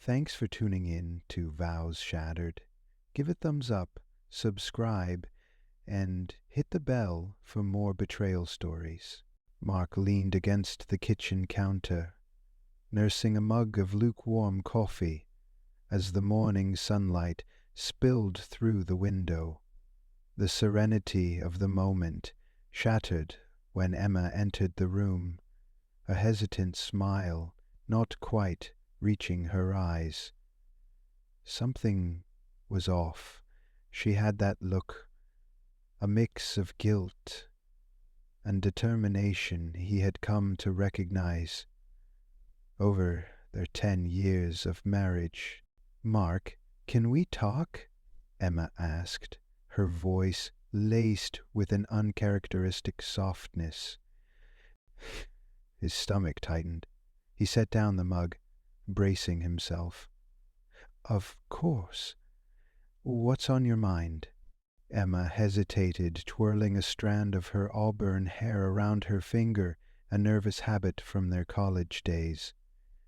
Thanks for tuning in to Vows Shattered. Give a thumbs up, subscribe, and hit the bell for more betrayal stories. Mark leaned against the kitchen counter, nursing a mug of lukewarm coffee as the morning sunlight spilled through the window. The serenity of the moment shattered when Emma entered the room, a hesitant smile not quite reaching her eyes. Something was off. She had that look, a mix of guilt and determination he had come to recognize over their 10 years of marriage. "Mark, can we talk?" Emma asked, her voice laced with an uncharacteristic softness. His stomach tightened. He set down the mug, bracing himself. "Of course. What's on your mind?" Emma hesitated, twirling a strand of her auburn hair around her finger, a nervous habit from their college days.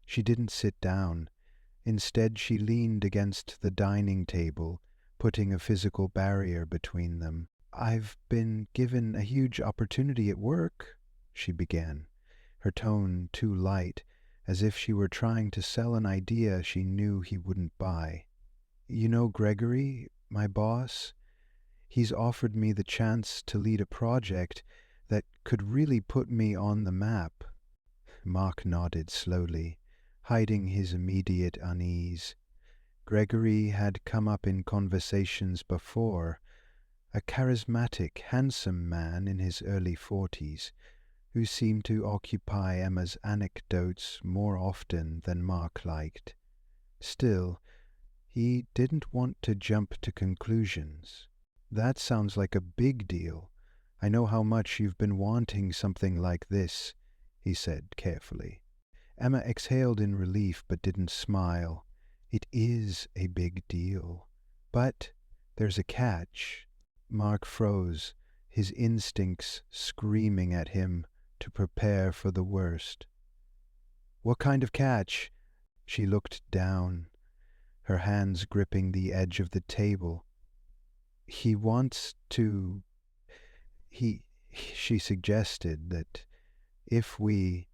She didn't sit down. Instead, she leaned against the dining table, putting a physical barrier between them. "I've been given a huge opportunity at work," she began, her tone too light, as if she were trying to sell an idea she knew he wouldn't buy. "You know Gregory, my boss? He's offered me the chance to lead a project that could really put me on the map." Mark nodded slowly, hiding his immediate unease. Gregory had come up in conversations before, a charismatic, handsome man in his early 40s, who seemed to occupy Emma's anecdotes more often than Mark liked. Still, he didn't want to jump to conclusions. "That sounds like a big deal. I know how much you've been wanting something like this," he said carefully. Emma exhaled in relief but didn't smile. "It is a big deal. But there's a catch." Mark froze, his instincts screaming at him to prepare for the worst. "What kind of catch?" She looked down, her hands gripping the edge of the table. "He wants to... She suggested that if we,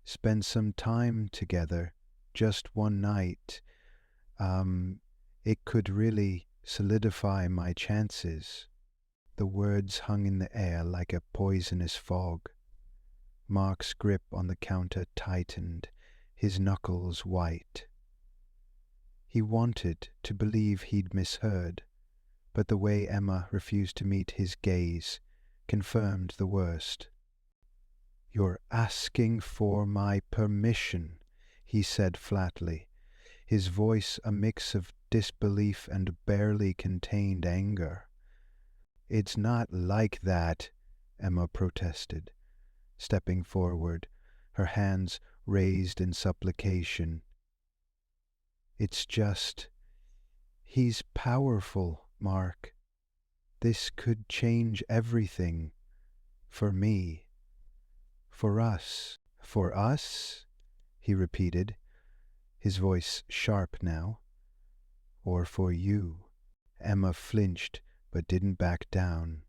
spend some time together, just one night, it could really solidify my chances." The words hung in the air like a poisonous fog. Mark's grip on the counter tightened, his knuckles white. He wanted to believe he'd misheard, but the way Emma refused to meet his gaze confirmed the worst. "You're asking for my permission," he said flatly, his voice a mix of disbelief and barely contained anger. "It's not like that," Emma protested, stepping forward, her hands raised in supplication. "It's just... he's powerful, Mark. This could change everything. For me. For us." "For us?" he repeated, his voice sharp now. "Or for you?" Emma flinched but didn't back down.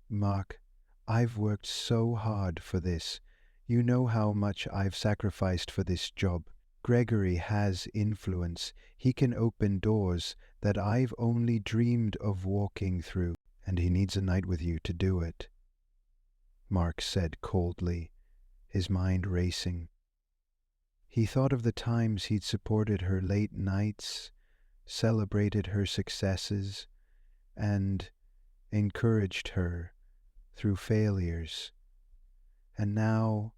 "Mark, I've worked so hard for this. You know how much I've sacrificed for this job. Gregory has influence. He can open doors that I've only dreamed of walking through, and he needs a night with you to do it," Mark said coldly, his mind racing. He thought of the times he'd supported her late nights, celebrated her successes, and encouraged her through failures. And now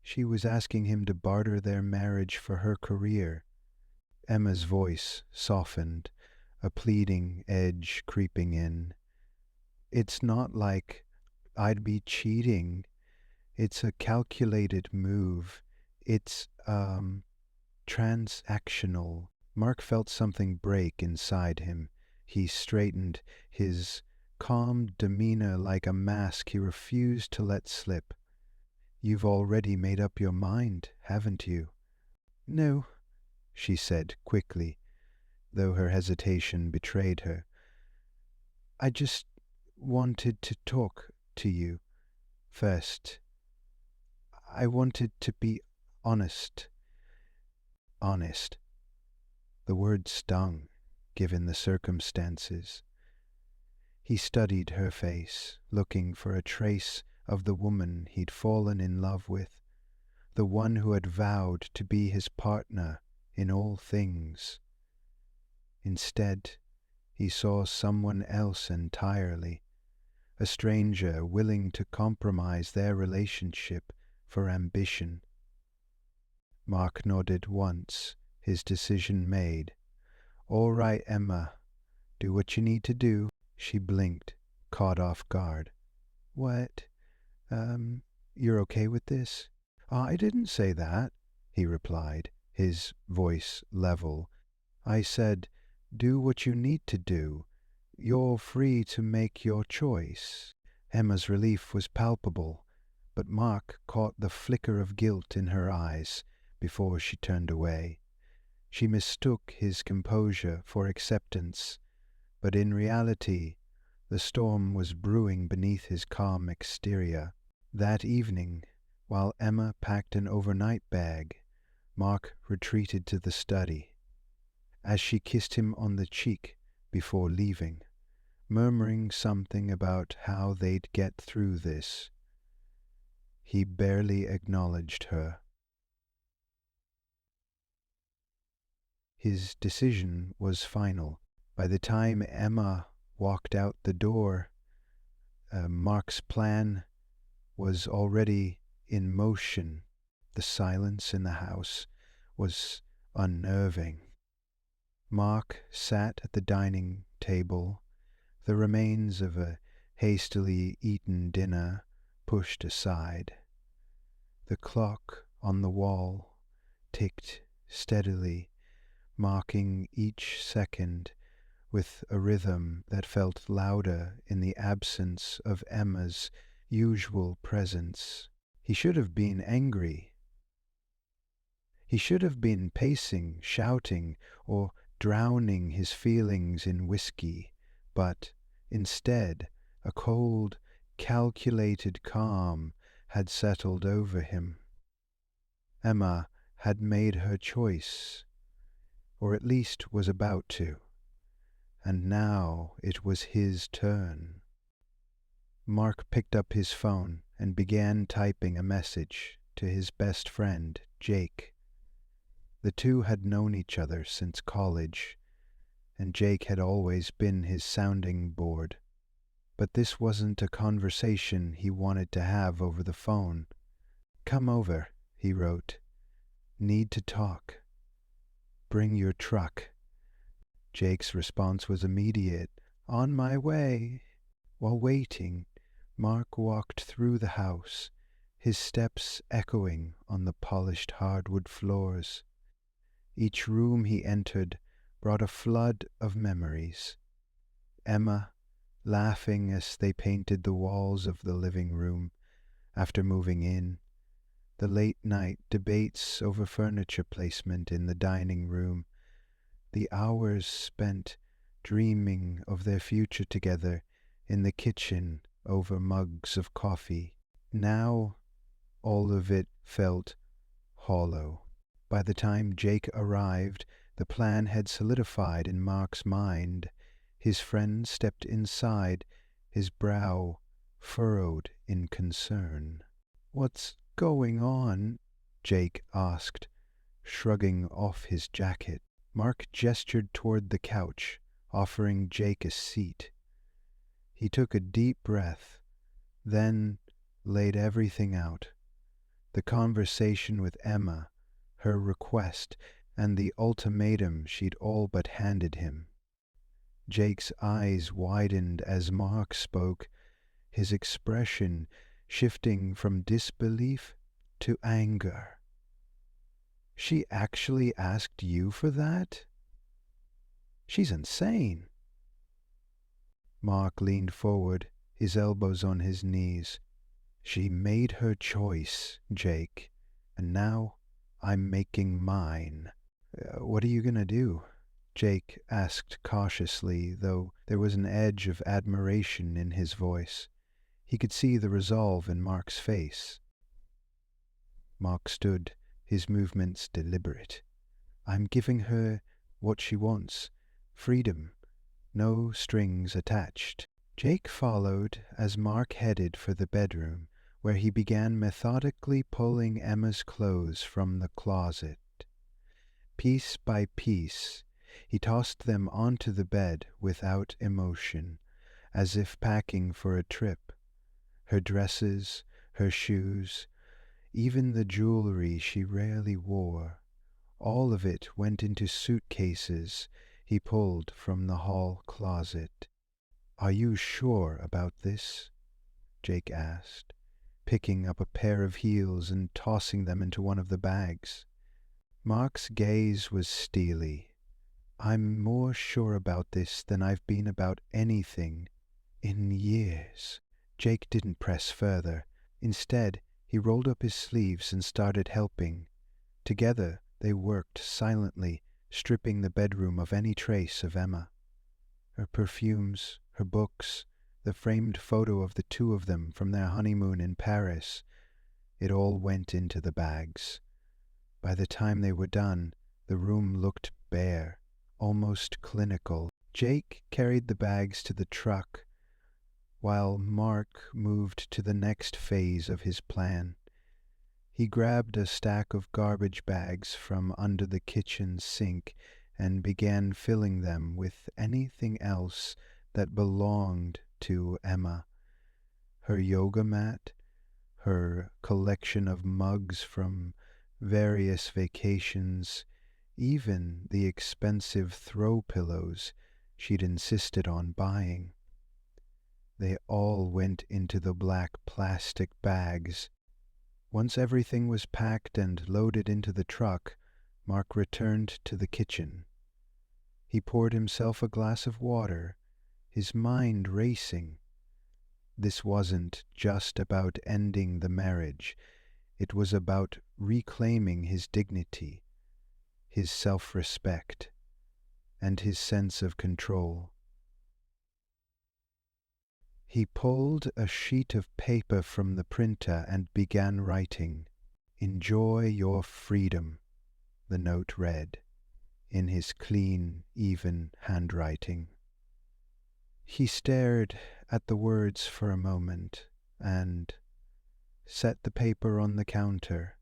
she was asking him to barter their marriage for her career. Emma's voice softened, a pleading edge creeping in. "It's not like I'd be cheating. It's a calculated move. It's, transactional." Mark felt something break inside him. He straightened, his calm demeanor like a mask he refused to let slip. "You've already made up your mind, haven't you?" No, she said quickly, though her hesitation betrayed her. I just wanted to talk to you first. I wanted to be honest. Honest. The word stung, given the circumstances. He studied her face, looking for a trace of the woman he'd fallen in love with, the one who had vowed to be his partner in all things. Instead, he saw someone else entirely, a stranger willing to compromise their relationship for ambition. Mark nodded once, his decision made. All right, Emma, do what you need to do. She blinked, caught off guard. What? You're okay with this? I didn't say that, he replied, his voice level. I said, do what you need to do. You're free to make your choice. Emma's relief was palpable, but Mark caught the flicker of guilt in her eyes before she turned away. She mistook his composure for acceptance, but in reality, the storm was brewing beneath his calm exterior. That evening, while Emma packed an overnight bag, Mark retreated to the study. As she kissed him on the cheek before leaving, murmuring something about how they'd get through this, he barely acknowledged her. His decision was final. By the time Emma walked out the door, Mark's plan was already in motion. The silence in the house was unnerving. Mark sat at the dining table, the remains of a hastily eaten dinner pushed aside. The clock on the wall ticked steadily, marking each second with a rhythm that felt louder in the absence of Emma's usual presence. He should have been angry. He should have been pacing, shouting, or drowning his feelings in whiskey, but instead a cold, calculated calm had settled over him. Emma had made her choice, or at least was about to, and now it was his turn. Mark picked up his phone and began typing a message to his best friend, Jake. The two had known each other since college, and Jake had always been his sounding board. But this wasn't a conversation he wanted to have over the phone. Come over, he wrote. Need to talk. Bring your truck. Jake's response was immediate. On my way. While waiting, Mark walked through the house, his steps echoing on the polished hardwood floors. Each room he entered brought a flood of memories. Emma, laughing as they painted the walls of the living room after moving in, the late-night debates over furniture placement in the dining room, the hours spent dreaming of their future together in the kitchen over mugs of coffee. Now all of it felt hollow. By the time Jake arrived, the plan had solidified in Mark's mind. His friend stepped inside, his brow furrowed in concern. What's going on? Jake asked, shrugging off his jacket. Mark gestured toward the couch, offering Jake a seat. He took a deep breath, then laid everything out. The conversation with Emma, her request, and the ultimatum she'd all but handed him. Jake's eyes widened as Mark spoke, his expression shifting from disbelief to anger. She actually asked you for that? She's insane. Mark leaned forward, his elbows on his knees. She made her choice, Jake, and now I'm making mine. What are you gonna do? Jake asked cautiously, though there was an edge of admiration in his voice. He could see the resolve in Mark's face. Mark stood, his movements deliberate. I'm giving her what she wants. Freedom. No strings attached. Jake followed as Mark headed for the bedroom, where he began methodically pulling Emma's clothes from the closet. Piece by piece, he tossed them onto the bed without emotion, as if packing for a trip. Her dresses, her shoes, even the jewelry she rarely wore, all of it went into suitcases he pulled from the hall closet. Are you sure about this? Jake asked, picking up a pair of heels and tossing them into one of the bags. Mark's gaze was steely. I'm more sure about this than I've been about anything in years. Jake didn't press further. Instead, he rolled up his sleeves and started helping. Together, they worked silently, stripping the bedroom of any trace of Emma. Her perfumes, her books, the framed photo of the two of them from their honeymoon in Paris, it all went into the bags. By the time they were done, the room looked bare, almost clinical. Jake carried the bags to the truck, while Mark moved to the next phase of his plan. He grabbed a stack of garbage bags from under the kitchen sink and began filling them with anything else that belonged to Emma. Her yoga mat, her collection of mugs from various vacations, even the expensive throw pillows she'd insisted on buying. They all went into the black plastic bags. Once everything was packed and loaded into the truck, Mark returned to the kitchen. He poured himself a glass of water, his mind racing. This wasn't just about ending the marriage. It was about reclaiming his dignity, his self-respect, and his sense of control. He pulled a sheet of paper from the printer and began writing. "Enjoy your freedom," the note read, in his clean, even handwriting. He stared at the words for a moment and set the paper on the counter,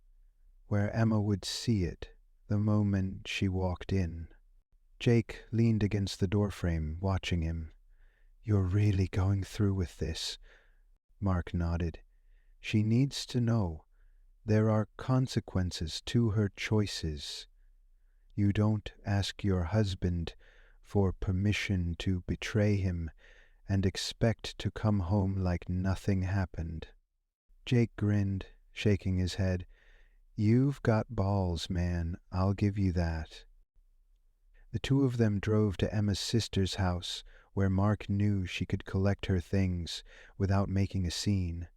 where Emma would see it the moment she walked in. Jake leaned against the doorframe, watching him. "You're really going through with this?" Mark nodded. "She needs to know. There are consequences to her choices. You don't ask your husband for permission to betray him and expect to come home like nothing happened." Jake grinned, shaking his head. "You've got balls, man, I'll give you that." The two of them drove to Emma's sister's house, where Mark knew she could collect her things without making a scene.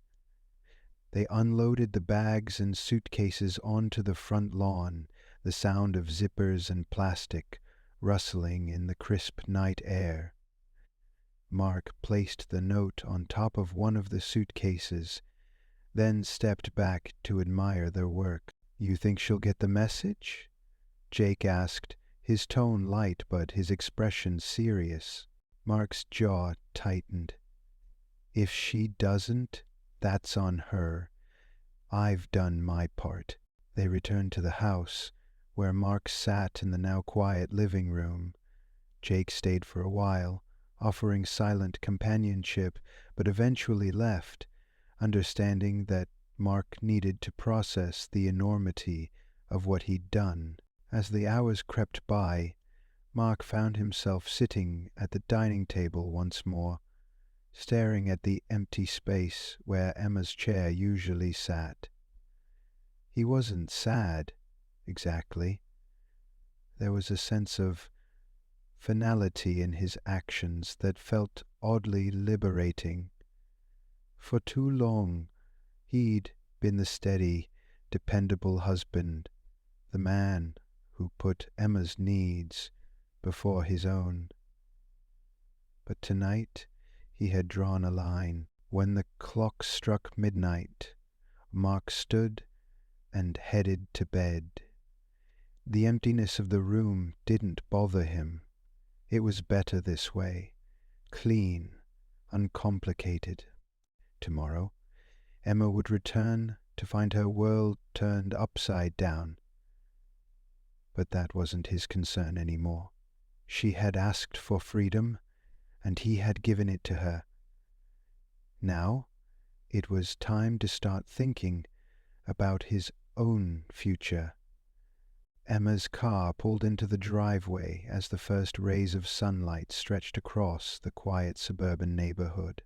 They unloaded the bags and suitcases onto the front lawn, the sound of zippers and plastic rustling in the crisp night air. Mark placed the note on top of one of the suitcases, then stepped back to admire their work. "You think she'll get the message?" Jake asked, his tone light but his expression serious. Mark's jaw tightened. "If she doesn't, that's on her. I've done my part." They returned to the house, where Mark sat in the now quiet living room. Jake stayed for a while, offering silent companionship, but eventually left, understanding that Mark needed to process the enormity of what he'd done. As the hours crept by, Mark found himself sitting at the dining table once more, staring at the empty space where Emma's chair usually sat. He wasn't sad, exactly. There was a sense of finality in his actions that felt oddly liberating. For too long, he'd been the steady, dependable husband, the man who put Emma's needs before his own. But tonight he had drawn a line. When the clock struck midnight, Mark stood and headed to bed. The emptiness of the room didn't bother him. It was better this way, clean, uncomplicated. Tomorrow, Emma would return to find her world turned upside down. But that wasn't his concern anymore. She had asked for freedom, and he had given it to her. Now, it was time to start thinking about his own future. Emma's car pulled into the driveway as the first rays of sunlight stretched across the quiet suburban neighborhood.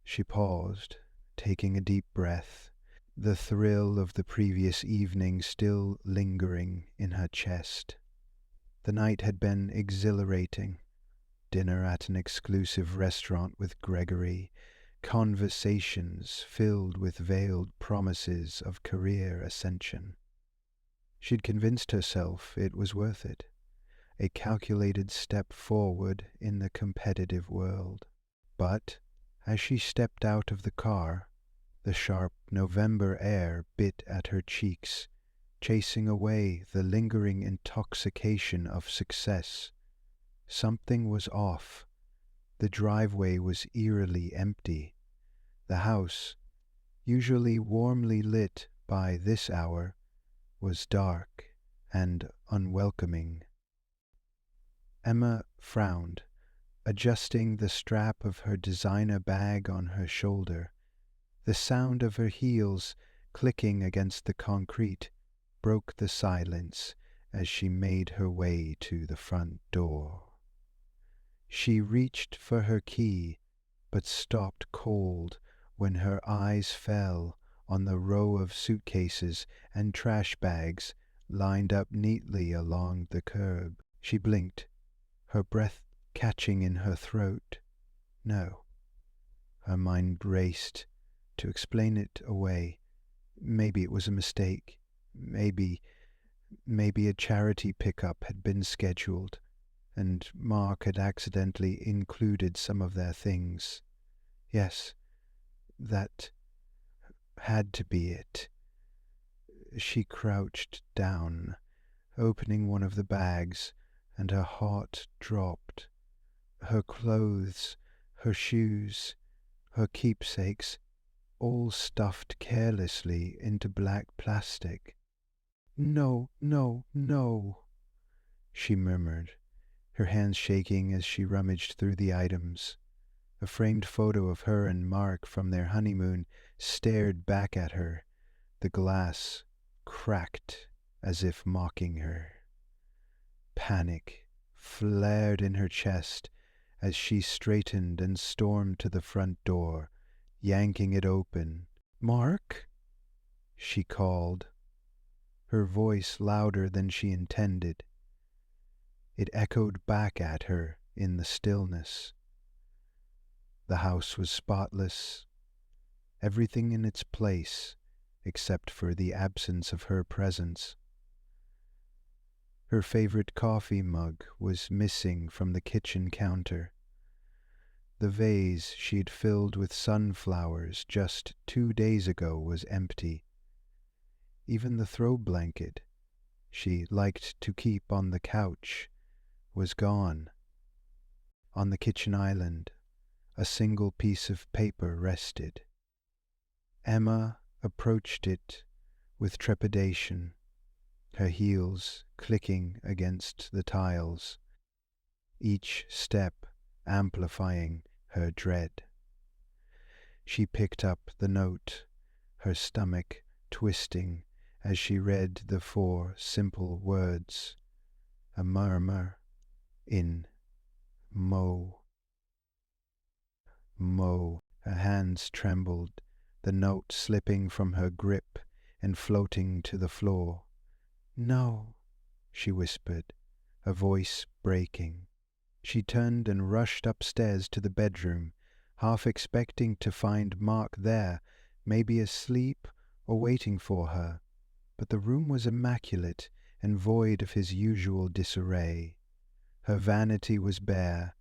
She paused, taking a deep breath, the thrill of the previous evening still lingering in her chest. The night had been exhilarating. Dinner at an exclusive restaurant with Gregory, conversations filled with veiled promises of career ascension. She'd convinced herself it was worth it, a calculated step forward in the competitive world. But as she stepped out of the car, the sharp November air bit at her cheeks, chasing away the lingering intoxication of success. Something was off. The driveway was eerily empty. The house, usually warmly lit by this hour, was dark and unwelcoming. Emma frowned, adjusting the strap of her designer bag on her shoulder. The sound of her heels clicking against the concrete broke the silence as she made her way to the front door. She reached for her key, but stopped cold when her eyes fell on the row of suitcases and trash bags lined up neatly along the curb. She blinked, her breath catching in her throat. No. Her mind raced to explain it away. Maybe it was a mistake. Maybe a charity pickup had been scheduled, and Mark had accidentally included some of their things. Yes, that had to be it. She crouched down, opening one of the bags, and her heart dropped. Her clothes, her shoes, her keepsakes, all stuffed carelessly into black plastic. "No, no, no," she murmured, her hands shaking as she rummaged through the items. A framed photo of her and Mark from their honeymoon stared back at her, the glass cracked as if mocking her. Panic flared in her chest as she straightened and stormed to the front door, yanking it open. "Mark?" she called, her voice louder than she intended. It echoed back at her in the stillness. The house was spotless, everything in its place except for the absence of her presence. Her favorite coffee mug was missing from the kitchen counter. The vase she'd filled with sunflowers just 2 days ago was empty. Even the throw blanket she liked to keep on the couch was gone. On the kitchen island, a single piece of paper rested. Emma approached it with trepidation, her heels clicking against the tiles, each step amplifying her dread. She picked up the note, her stomach twisting as she read the 4 simple words, a murmur in Mo. Mo. Her hands trembled, the note slipping from her grip and floating to the floor. "No," she whispered, her voice breaking. She turned and rushed upstairs to the bedroom, half expecting to find Mark there, maybe asleep or waiting for her. but the room was immaculate and void of his usual disarray. Her vanity was bare,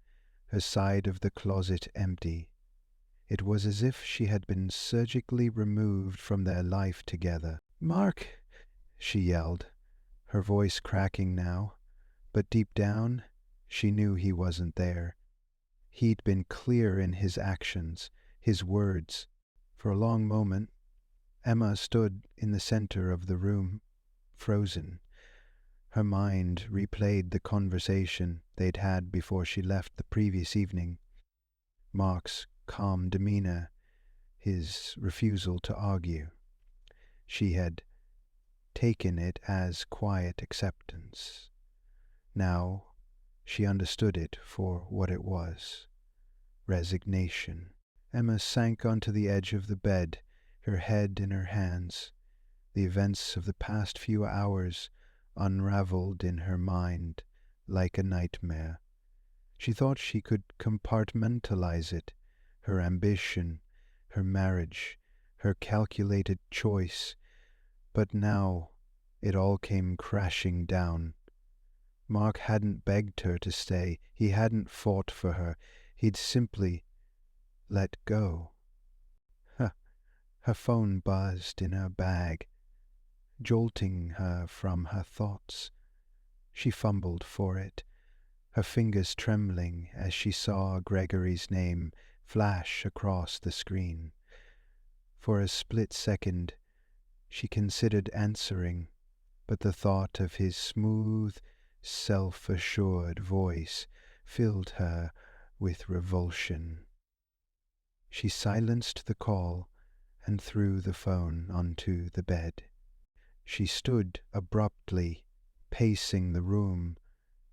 her side of the closet empty. It was as if she had been surgically removed from their life together. "Mark!" she yelled, her voice cracking now, but deep down she knew he wasn't there. He'd been clear in his actions, his words. For a long moment, Emma stood in the center of the room, frozen. Her mind replayed the conversation they'd had before she left the previous evening. Mark's calm demeanor, his refusal to argue. She had taken it as quiet acceptance. Now she understood it for what it was: resignation. Emma sank onto the edge of the bed, her head in her hands. The events of the past few hours unraveled in her mind like a nightmare. She thought she could compartmentalize it: her ambition, her marriage, her calculated choice. But now it all came crashing down. Mark hadn't begged her to stay. He hadn't fought for her. He'd simply let go. Her phone buzzed in her bag, jolting her from her thoughts. She fumbled for it, her fingers trembling as she saw Gregory's name flash across the screen. For a split second, she considered answering, but the thought of his smooth, self-assured voice filled her with revulsion. She silenced the call and threw the phone onto the bed. She stood abruptly, pacing the room.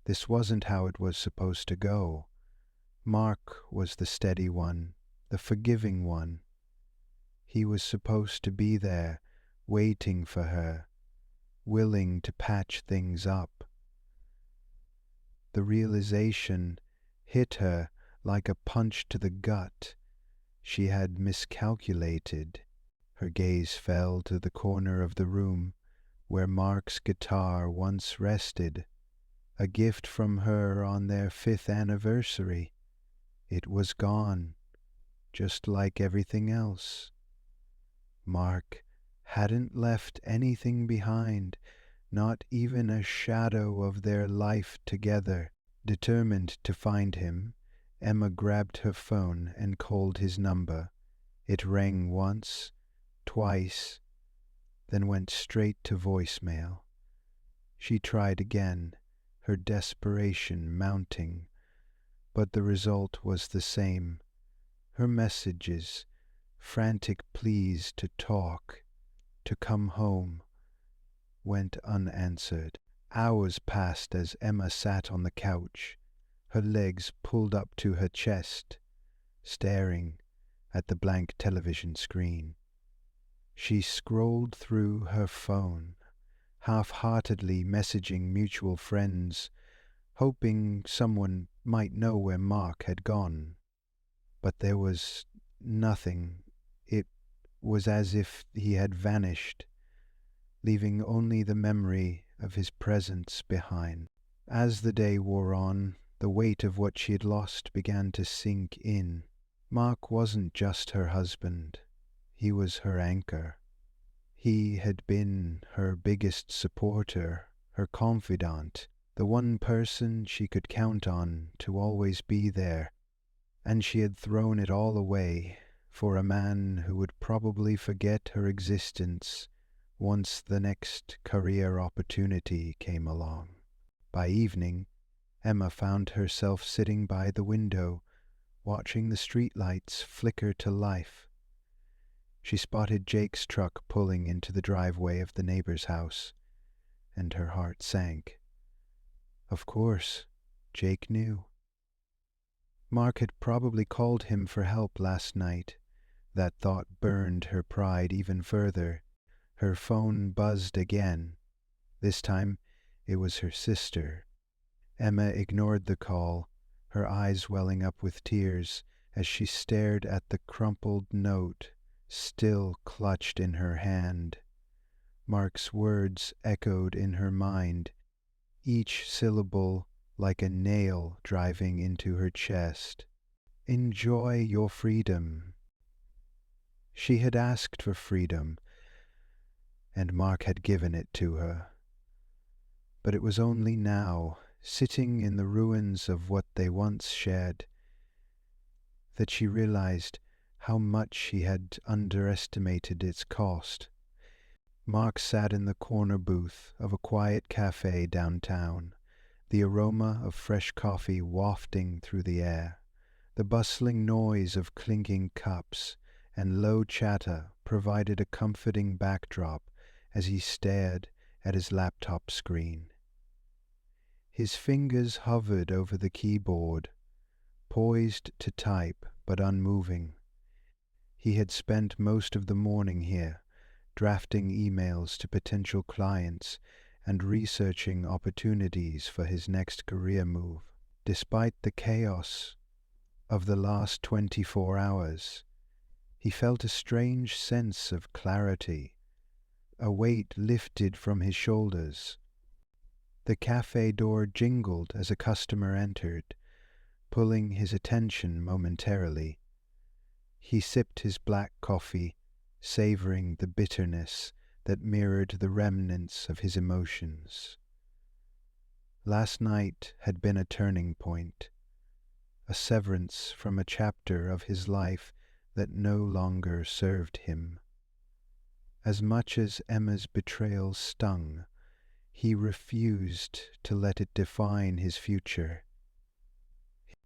This wasn't how it was supposed to go. Mark was the steady one, the forgiving one. He was supposed to be there, waiting for her, willing to patch things up. The realization hit her like a punch to the gut. She had miscalculated. Her gaze fell to the corner of the room where Mark's guitar once rested, a gift from her on their 5th anniversary. It was gone, just like everything else. Mark hadn't left anything behind, not even a shadow of their life together. Determined to find him, Emma grabbed her phone and called his number. It rang once, twice, then went straight to voicemail. She tried again, her desperation mounting, but the result was the same. Her messages, frantic pleas to talk, to come home, went unanswered. Hours passed as Emma sat on the couch, her legs pulled up to her chest, staring at the blank television screen. She scrolled through her phone, half-heartedly messaging mutual friends, hoping someone might know where Mark had gone. But there was nothing. It was as if he had vanished, leaving only the memory of his presence behind. As the day wore on, the weight of what she had lost began to sink in. Mark wasn't just her husband. He was her anchor. He had been her biggest supporter, her confidant, the one person she could count on to always be there. And she had thrown it all away for a man who would probably forget her existence once the next career opportunity came along. By evening, Emma found herself sitting by the window, watching the streetlights flicker to life. She spotted Jake's truck pulling into the driveway of the neighbor's house, and her heart sank. Of course, Jake knew. Mark had probably called him for help last night. That thought burned her pride even further. Her phone buzzed again. This time, it was her sister. Emma ignored the call, her eyes welling up with tears as she stared at the crumpled note still clutched in her hand. Mark's words echoed in her mind, each syllable like a nail driving into her chest. Enjoy your freedom. She had asked for freedom, and Mark had given it to her. But it was only now, sitting in the ruins of what they once shared, that she realized how much he had underestimated its cost. Mark sat in the corner booth of a quiet cafe downtown, the aroma of fresh coffee wafting through the air. The bustling noise of clinking cups and low chatter provided a comforting backdrop as he stared at his laptop screen. His fingers hovered over the keyboard, poised to type but unmoving. He had spent most of the morning here, drafting emails to potential clients and researching opportunities for his next career move. Despite the chaos of the last 24 hours, he felt a strange sense of clarity, a weight lifted from his shoulders. The cafe door jingled as a customer entered, pulling his attention momentarily. He sipped his black coffee, savoring the bitterness that mirrored the remnants of his emotions. Last night had been a turning point, a severance from a chapter of his life that no longer served him. As much as Emma's betrayal stung, he refused to let it define his future.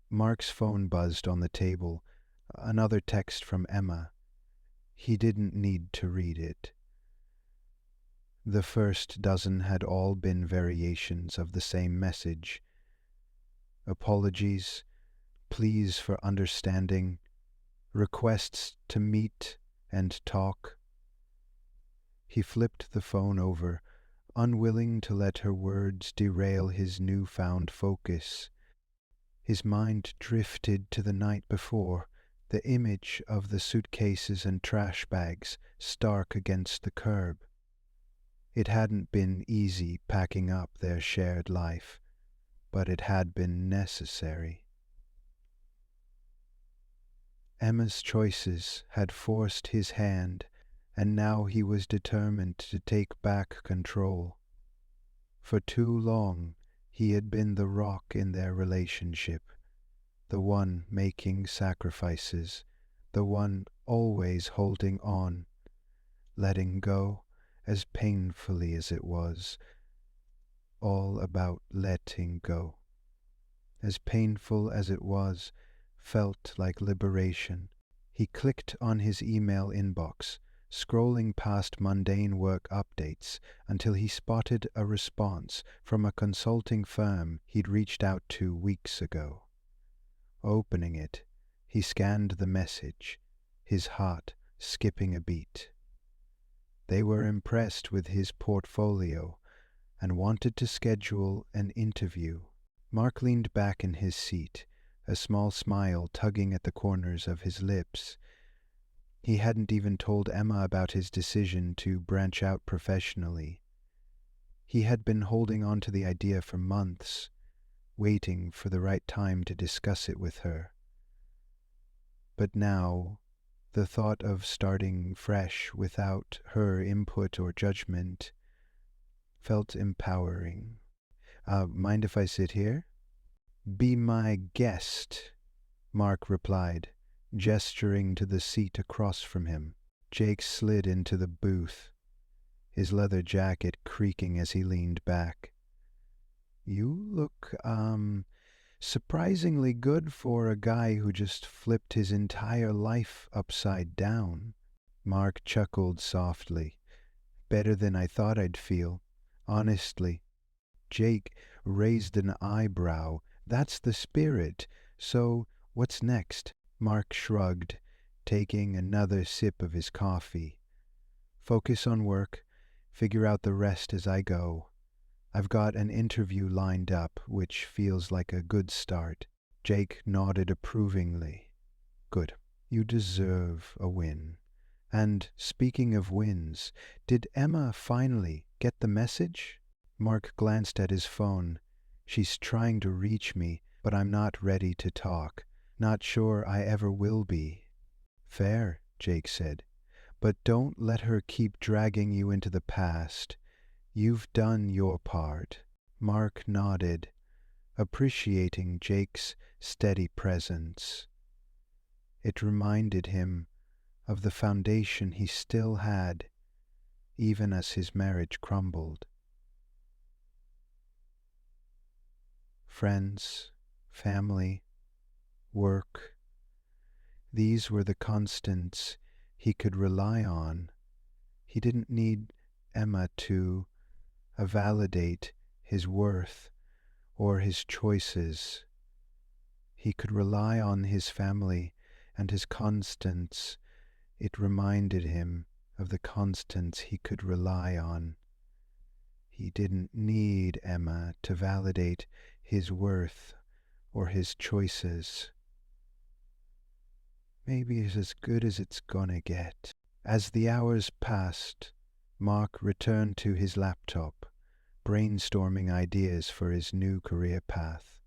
Mark's phone buzzed on the table, another text from Emma. He didn't need to read it. The first dozen had all been variations of the same message. Apologies, pleas for understanding, requests to meet and talk. He flipped the phone over, unwilling to let her words derail his newfound focus. His mind drifted to the night before, the image of the suitcases and trash bags stark against the curb. It hadn't been easy packing up their shared life, but it had been necessary. Emma's choices had forced his hand, and now he was determined to take back control. For too long, he had been the rock in their relationship, the one making sacrifices, the one always holding on, letting go, as painfully as it was, all about letting go. As painful as it was, felt like liberation. He clicked on his email inbox, scrolling past mundane work updates until he spotted a response from a consulting firm he'd reached out to weeks ago. Opening it, he scanned the message, his heart skipping a beat. They were impressed with his portfolio and wanted to schedule an interview. Mark leaned back in his seat, a small smile tugging at the corners of his lips. He hadn't even told Emma about his decision to branch out professionally. He had been holding on to the idea for months, waiting for the right time to discuss it with her. But now, the thought of starting fresh without her input or judgment felt empowering. Mind if I sit here? Be my guest, Mark replied, gesturing to the seat across from him. Jake slid into the booth, his leather jacket creaking as he leaned back. You look, surprisingly good for a guy who just flipped his entire life upside down. Mark chuckled softly. Better than I thought I'd feel. Honestly. Jake raised an eyebrow. That's the spirit. So, what's next? Mark shrugged, taking another sip of his coffee. Focus on work. Figure out the rest as I go. I've got an interview lined up, which feels like a good start. Jake nodded approvingly. Good. You deserve a win. And speaking of wins, did Emma finally get the message? Mark glanced at his phone. She's trying to reach me, but I'm not ready to talk. Not sure I ever will be. Fair, Jake said. But don't let her keep dragging you into the past. You've done your part. Mark nodded, appreciating Jake's steady presence. It reminded him of the foundation he still had, even as his marriage crumbled. Friends, family, work, these were the constants he could rely on. He didn't need Emma to validate his worth or his choices. He could rely on his family and his constants. It reminded him of the constants he could rely on. He didn't need Emma to validate his worth or his choices. Maybe it's as good as it's gonna get. As the hours passed, Mark returned to his laptop, brainstorming ideas for his new career path.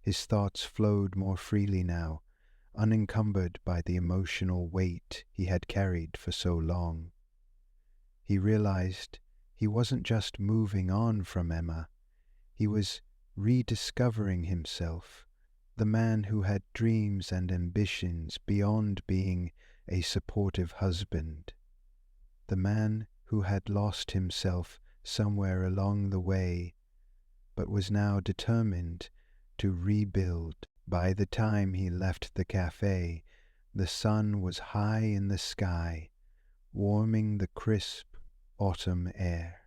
His thoughts flowed more freely now, unencumbered by the emotional weight he had carried for so long. He realized he wasn't just moving on from Emma, he was rediscovering himself, the man who had dreams and ambitions beyond being a supportive husband, the man who had lost himself somewhere along the way, but was now determined to rebuild. By the time he left the cafe, the sun was high in the sky, warming the crisp autumn air.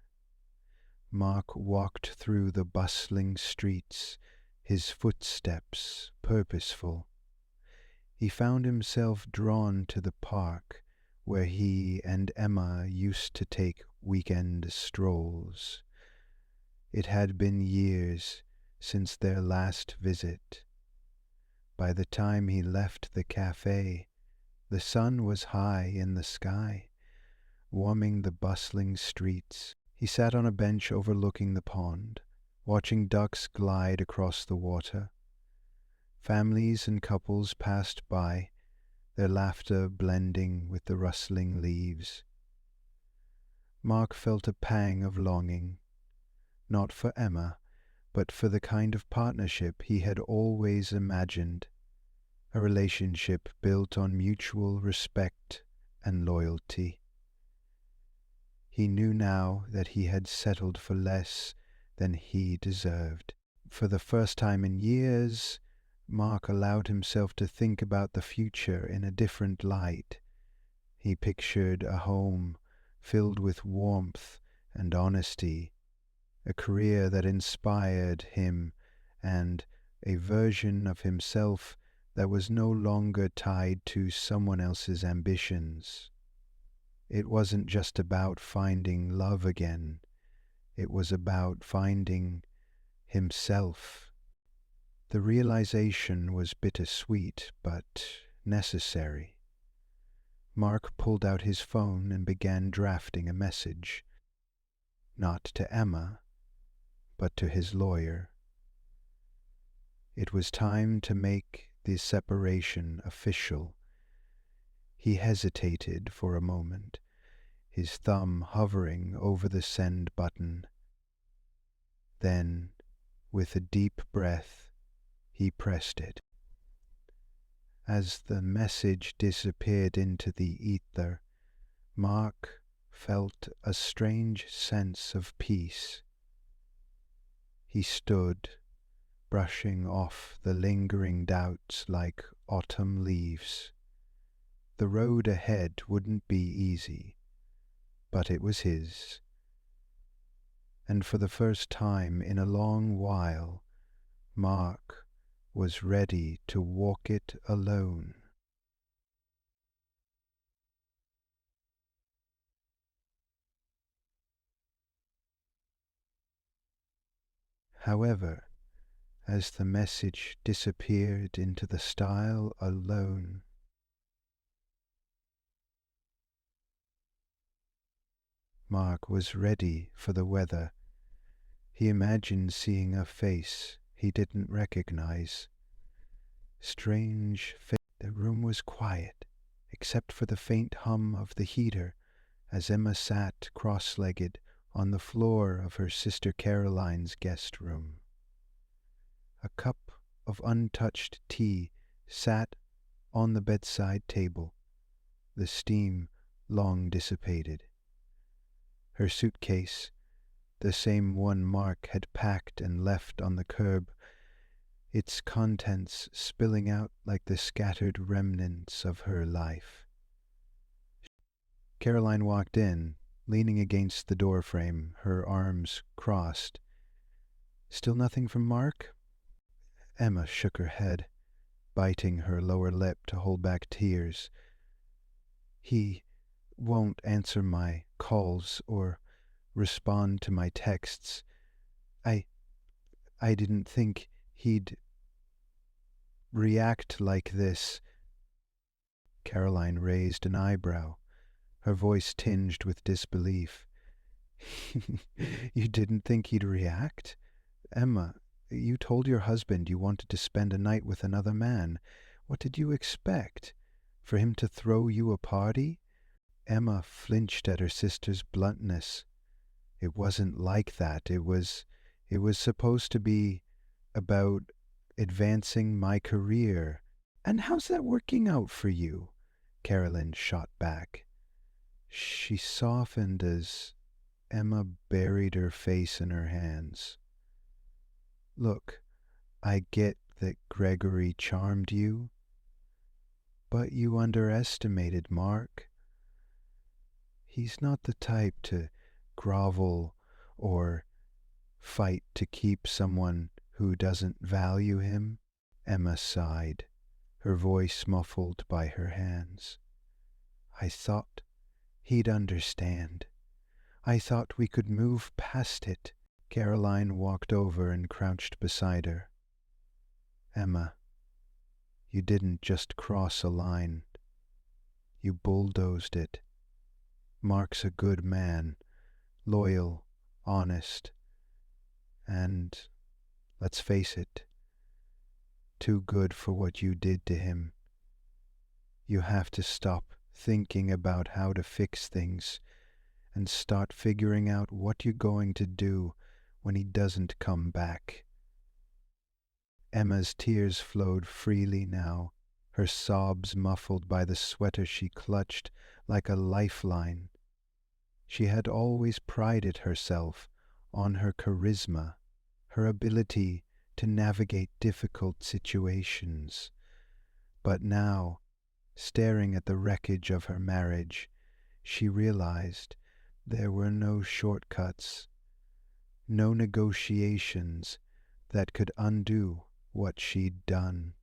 Mark walked through the bustling streets, his footsteps purposeful. He found himself drawn to the park where he and Emma used to take weekend strolls. It had been years since their last visit. By the time he left the cafe, the sun was high in the sky, warming the bustling streets. He sat on a bench overlooking the pond, watching ducks glide across the water. Families and couples passed by, their laughter blending with the rustling leaves. Mark felt a pang of longing, not for Emma, but for the kind of partnership he had always imagined, a relationship built on mutual respect and loyalty. He knew now that he had settled for less than he deserved. For the first time in years, Mark allowed himself to think about the future in a different light. He pictured a home filled with warmth and honesty, a career that inspired him, and a version of himself that was no longer tied to someone else's ambitions. It wasn't just about finding love again. It was about finding himself. The realization was bittersweet, but necessary. Mark pulled out his phone and began drafting a message, not to Emma, but to his lawyer. It was time to make the separation official. He hesitated for a moment, his thumb hovering over the send button. Then, with a deep breath, he pressed it. As the message disappeared into the ether, Mark felt a strange sense of peace. He stood, brushing off the lingering doubts like autumn leaves. The road ahead wouldn't be easy, but it was his. And for the first time in a long while, Mark was ready to walk it alone. However, as the message disappeared into the style alone, Mark was ready for the weather. He imagined seeing a face he didn't recognize. Strange face. The room was quiet, except for the faint hum of the heater as Emma sat cross-legged on the floor of her sister Caroline's guest room. A cup of untouched tea sat on the bedside table, the steam long dissipated. Her suitcase, the same one Mark had packed and left on the curb, its contents spilling out like the scattered remnants of her life. Caroline walked in, leaning against the doorframe, her arms crossed. "Still nothing from Mark?" Emma shook her head, biting her lower lip to hold back tears. "He won't answer my calls or respond to my texts. I didn't think he'd react like this." Caroline raised an eyebrow, her voice tinged with disbelief. "You didn't think he'd react? Emma, you told your husband you wanted to spend a night with another man. What did you expect? For him to throw you a party?" Emma flinched at her sister's bluntness. "It wasn't like that. It was supposed to be about advancing my career." "And how's that working out for you?" Carolyn shot back. She softened as Emma buried her face in her hands. "Look, I get that Gregory charmed you, but you underestimated Mark. He's not the type to grovel or fight to keep someone who doesn't value him." Emma sighed, her voice muffled by her hands. "I thought he'd understand. I thought we could move past it." Caroline walked over and crouched beside her. "Emma, you didn't just cross a line. You bulldozed it. Mark's a good man, loyal, honest, and, let's face it, too good for what you did to him. You have to stop thinking about how to fix things and start figuring out what you're going to do when he doesn't come back." Emma's tears flowed freely now, her sobs muffled by the sweater she clutched like a lifeline. She had always prided herself on her charisma, her ability to navigate difficult situations. But now, staring at the wreckage of her marriage, she realized there were no shortcuts, no negotiations that could undo what she'd done.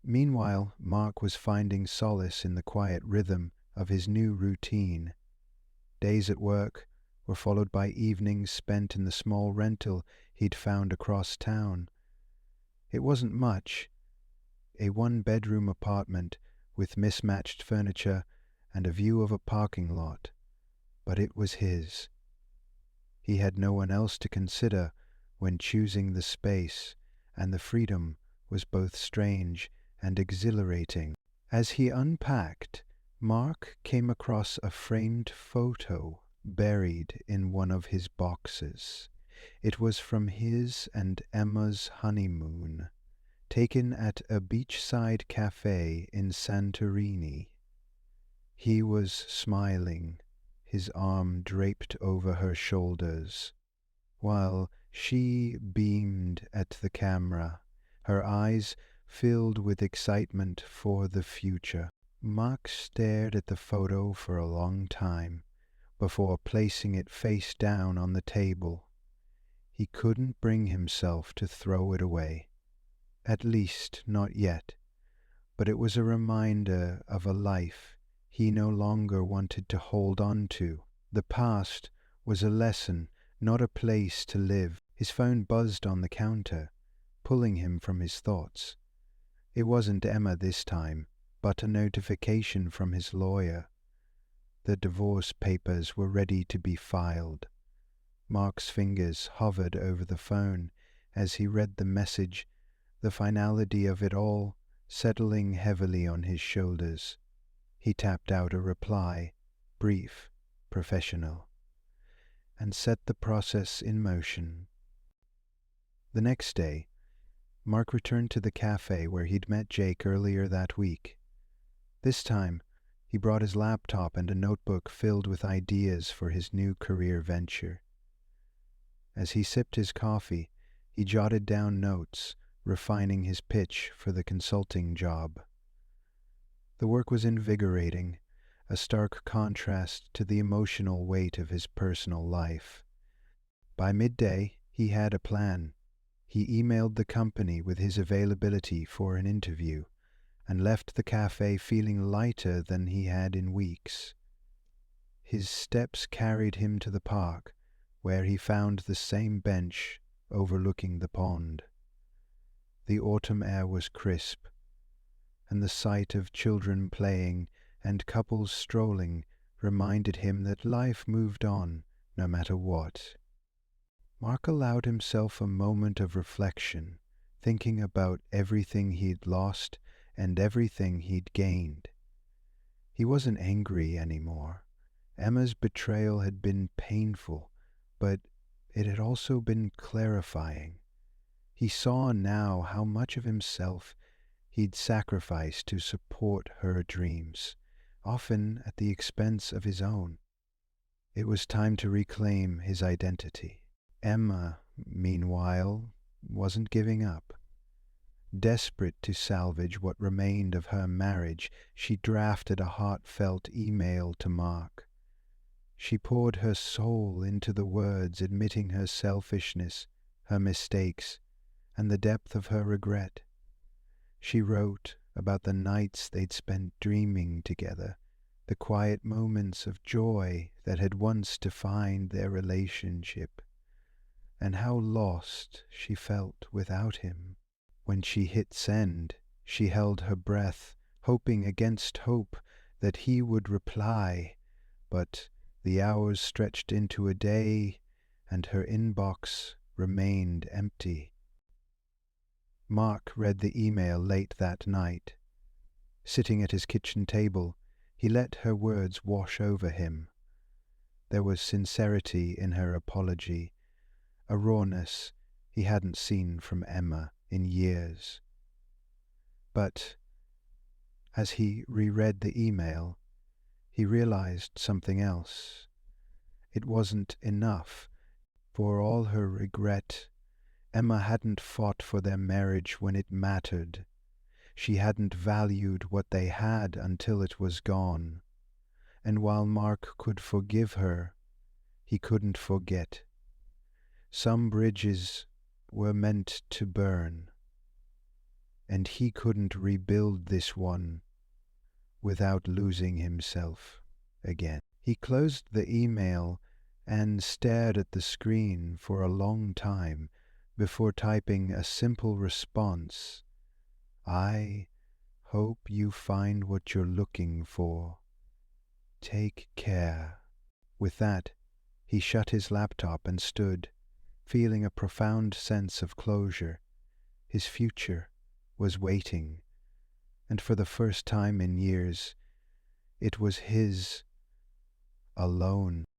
Meanwhile, Mark was finding solace in the quiet rhythm of his new routine. Days at work were followed by evenings spent in the small rental he'd found across town. It wasn't much, a one-bedroom apartment with mismatched furniture and a view of a parking lot, but it was his. He had no one else to consider when choosing the space, and the freedom was both strange and exhilarating. As he unpacked, Mark came across a framed photo buried in one of his boxes. It was from his and Emma's honeymoon, taken at a beachside cafe in Santorini. He was smiling, his arm draped over her shoulders, while she beamed at the camera, her eyes filled with excitement for the future. Mark stared at the photo for a long time before placing it face down on the table. He couldn't bring himself to throw it away. At least not yet, but it was a reminder of a life he no longer wanted to hold on to. The past was a lesson, not a place to live. His phone buzzed on the counter, pulling him from his thoughts. It wasn't Emma this time, but a notification from his lawyer. The divorce papers were ready to be filed. Mark's fingers hovered over the phone as he read the message, the finality of it all settling heavily on his shoulders. He tapped out a reply, brief, professional, and set the process in motion. The next day, Mark returned to the cafe where he'd met Jake earlier that week. This time, he brought his laptop and a notebook filled with ideas for his new career venture. As he sipped his coffee, he jotted down notes, refining his pitch for the consulting job. The work was invigorating, a stark contrast to the emotional weight of his personal life. By midday, he had a plan. He emailed the company with his availability for an interview and left the cafe feeling lighter than he had in weeks. His steps carried him to the park, where he found the same bench overlooking the pond. The autumn air was crisp, and the sight of children playing and couples strolling reminded him that life moved on no matter what. Mark allowed himself a moment of reflection, thinking about everything he'd lost and everything he'd gained. He wasn't angry anymore. Emma's betrayal had been painful, but it had also been clarifying. He saw now how much of himself he'd sacrificed to support her dreams, often at the expense of his own. It was time to reclaim his identity. Emma, meanwhile, wasn't giving up. Desperate to salvage what remained of her marriage, she drafted a heartfelt email to Mark. She poured her soul into the words, admitting her selfishness, her mistakes, and the depth of her regret. She wrote about the nights they'd spent dreaming together, the quiet moments of joy that had once defined their relationship, and how lost she felt without him. When she hit send, she held her breath, hoping against hope that he would reply, but the hours stretched into a day, and her inbox remained empty. Mark read the email late that night. Sitting at his kitchen table, he let her words wash over him. There was sincerity in her apology, a rawness he hadn't seen from Emma in years. But as he reread the email, he realized something else. It wasn't enough. For all her regret, Emma hadn't fought for their marriage when it mattered. She hadn't valued what they had until it was gone. And while Mark could forgive her, he couldn't forget. Some bridges were meant to burn, and he couldn't rebuild this one without losing himself again. He closed the email and stared at the screen for a long time before typing a simple response. I hope you find what you're looking for. Take care. With that, he shut his laptop and stood, feeling a profound sense of closure. His future was waiting, and for the first time in years, it was his alone.